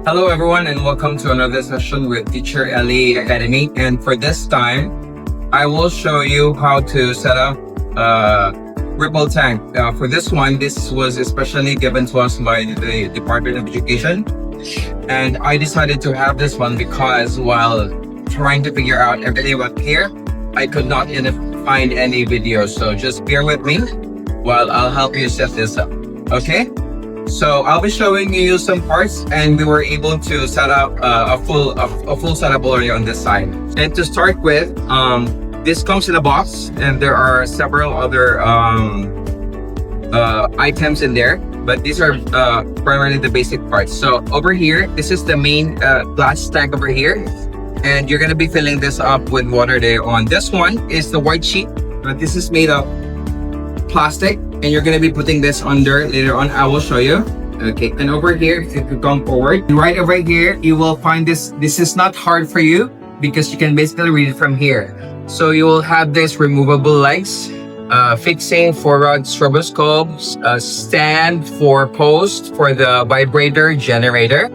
Hello everyone and welcome to another session with Teacher Ellie Academy. And for this time, I will show you how to set up a ripple tank. For this one, this was especially given to us by the Department of Education. And I decided to have this one because while trying to figure out everything up here, I could not find any videos. So just bear with me while I'll help you set this up. Okay? So I'll be showing you some parts, and we were able to set up a full setup already on this side. And to start with, this comes in a box, and there are several other items in there, but these are primarily the basic parts. So over here, this is the main glass tank over here, and you're gonna be filling this up with water there on. This one is the white sheet, but this is made of plastic, and you're gonna be putting this under later on. I will show you. Okay, and over here, if you come forward, right over here, you will find this. This is not hard for you because you can basically read it from here. So you will have this removable legs, fixing for rod stroboscopes, a stand for post for the vibrator generator,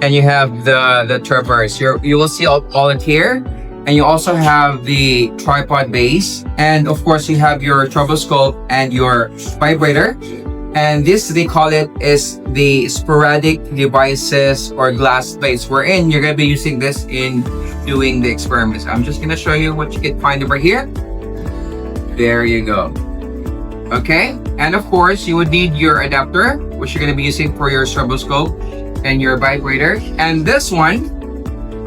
and you have the traverse. You will see all it here. And you also have the tripod base. And of course, you have your stroboscope and your vibrator. And this, they call it, is the sporadic devices or glass plates, wherein you're going to be using this in doing the experiments. I'm just going to show you what you can find over here. There you go. Okay. And of course, you would need your adapter, which you're going to be using for your stroboscope and your vibrator. And this one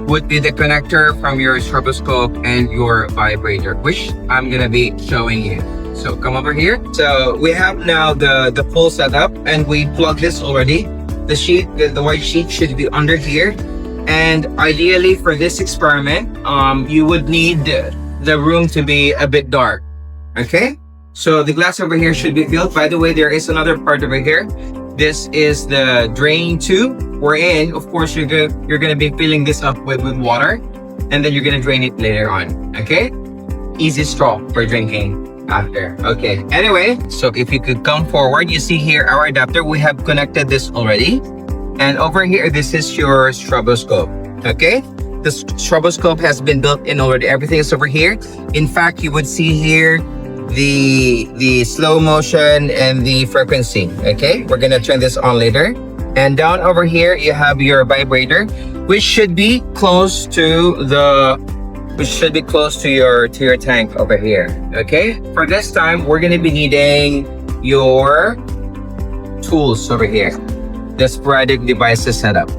would be the connector from your stroboscope and your vibrator, which I'm gonna be showing you. So come over here. So we have now the full setup, and we plug this already. The sheet, the white sheet should be under here. And ideally for this experiment, you would need the room to be a bit dark. Okay? So the glass over here should be filled. By the way, there is another part over here. This is the drain tube, wherein, of course, you're gonna be filling this up with water, and then you're gonna drain it later on. Okay? Easy straw for drinking after. Okay. Anyway, so if you could come forward, you see here our adapter. We have connected this already, and over here, this is your stroboscope. Okay? The stroboscope has been built in already. Everything is over here. In fact, you would see here the slow motion and the frequency. Okay, we're gonna turn this on later. And down over here you have your vibrator, which should be close to your tank over here. Okay, for this time we're gonna be needing your tools over here, the sporadic devices setup.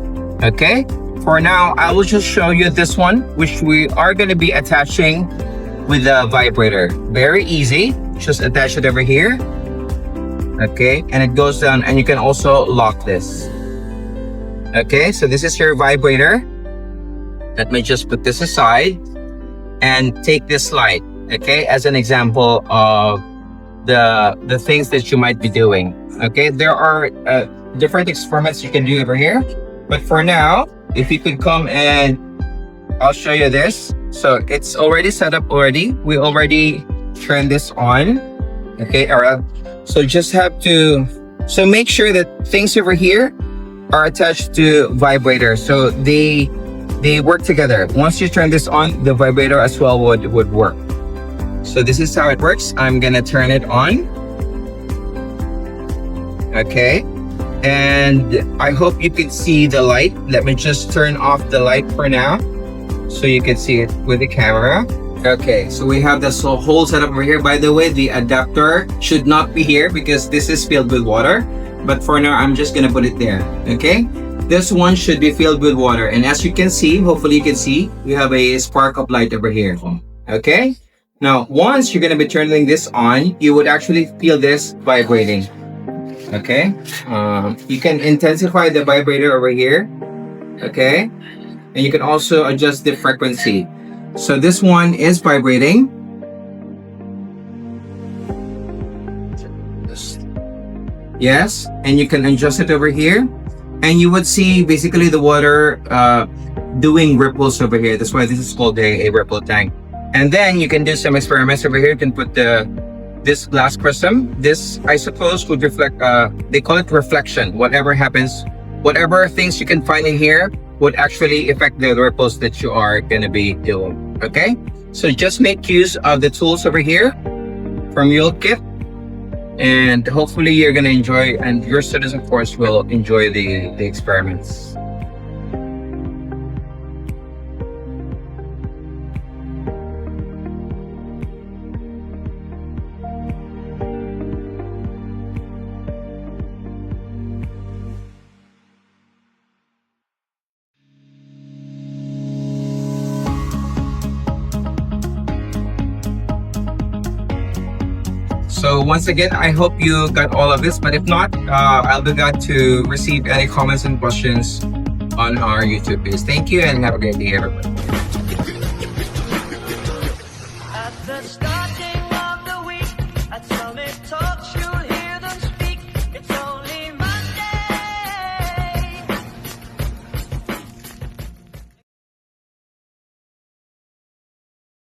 Okay, for now I will just show you this one, which we are going to be attaching with the vibrator. Very easy. Just attach it over here. Okay, and it goes down, and you can also lock this. Okay, so this is your vibrator. Let me just put this aside and take this slide, okay, as an example of the things that you might be doing. Okay, there are different experiments you can do over here, but for now, if you could come and I'll show you this. So it's already set up already. We already turned this on. Okay, alright. So just have to, so make sure that things over here are attached to vibrator. So they work together. Once you turn this on, the vibrator as well would work. So this is how it works. I'm gonna turn it on. Okay. And I hope you can see the light. Let me just turn off the light for now, so you can see it with the camera. Okay, so we have this whole setup over here. By the way, the adapter should not be here because this is filled with water. But for now, I'm just gonna put it there. Okay, this one should be filled with water. And as you can see, hopefully you can see, we have a spark of light over here. Okay, now once you're gonna be turning this on, you would actually feel this vibrating. Okay, you can intensify the vibrator over here. Okay, and you can also adjust the frequency. So this one is vibrating. Yes, and you can adjust it over here, and you would see basically the water doing ripples over here. That's why this is called a ripple tank. And then you can do some experiments over here. You can put this glass prism. This, I suppose, would reflect, they call it reflection. Whatever happens whatever things you can find in here would actually affect the ripples that you are going to be doing. Okay, so just make use of the tools over here from Mule Kit, and hopefully you're going to enjoy, and your students of course will enjoy the experiments. So once again, I hope you got all of this, but if not, I'll be glad to receive any comments and questions on our YouTube page. Thank you and have a great day, everybody.